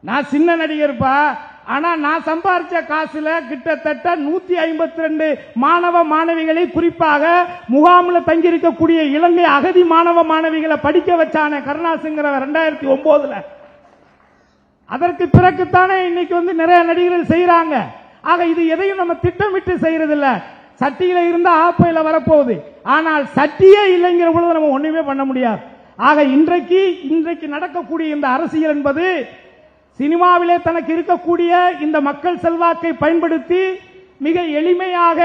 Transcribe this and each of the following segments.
நான் சின்ன நடிகர்ப்பா. ஆனா நான் சம்பாரிச்ச காசுல கிட்டத்தட்ட 152 மாணவ மாணவிகளை, குறிப்பாக முகாமில் தங்கியிருக்கக்கூடிய இலங்கை அகதி மாணவ மாணவிகளை படிக்க வச்சானே கருணாசுங்கிற 2009. அதற்கு பிறகுத்தானே இன்னைக்கு நிறைய நடிகர்கள் செய்யறாங்க. ஆக இது எதையும் நம்ம திட்டமிட்டு செய்யறது இல்ல. சட்டியில இருந்தா ஆப்பையில வரப்போகுது. ஆனால் சட்டியே இல்லைங்கிற பொழுது நம்ம ஒண்ணுமே பண்ண முடியாது. ஆக இன்றைக்கு நடக்கக்கூடிய இந்த அரசியல் என்பது சினிமாவிலே தனக்கு இருக்கக்கூடிய இந்த மக்கள் செல்வாக்கை பயன்படுத்தி மிக எளிமையாக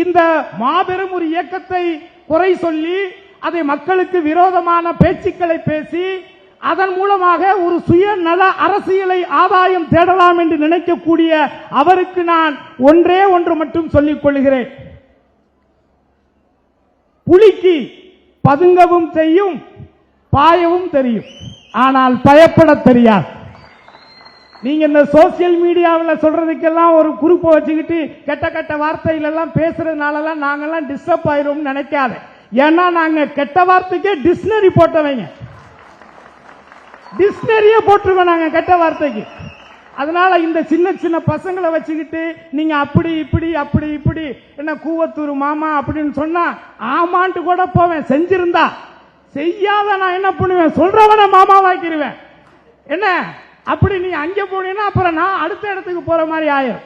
இந்த மாபெரும் ஒரு இயக்கத்தை குறை சொல்லி அதை மக்களுக்கு விரோதமான பேச்சுக்களை பேசி அதன் மூலமாக ஒரு சுயநல அரசியலை ஆதாயம் தேடலாம் என்று நினைக்கக்கூடிய அவருக்கு நான் ஒன்றே ஒன்று மட்டும் சொல்லிக் கொள்கிறேன். புலிக்கு பதுங்கவும் தெரியும், பாயவும் தெரியும், ஆனால் பயப்பட தெரியாது. நீங்க இந்த சோசியல் மீடியாவில் சொல்றதுக்கெல்லாம் ஒரு குரூப்பை வச்சுக்கிட்டு கெட்ட கெட்ட வார்த்தைகள் எல்லாம் பேசுறதுனால நாங்கெல்லாம் டிஸ்டர்ப் ஆயிரும் நினைக்காத. ஏன்னா நாங்க கெட்ட வார்த்தைக்கே டிக்ஷனரி போட்டவங்க, டிக்ஷனரியே போட்டுருக்கோம் நாங்க கெட்ட வார்த்தைக்கு. அதனால இந்த சின்ன சின்ன பசங்களை வச்சுக்கிட்டு நீங்க அப்படி இப்படி அப்படி இப்படி என்ன கூவத்தூர் மாமா அப்படின்னு சொன்னா ஆமான்ட்டு கூட போவேன். செஞ்சிருந்தா செய்யாத நான் என்ன பண்ணுவேன், சொல்றவன மாமாவாக்கிடுவேன். என்ன அப்படி நீ அங்கே போனீங்கன்னா அப்புறம் நான் அடுத்த இடத்துக்கு போற மாதிரி ஆயிரும்.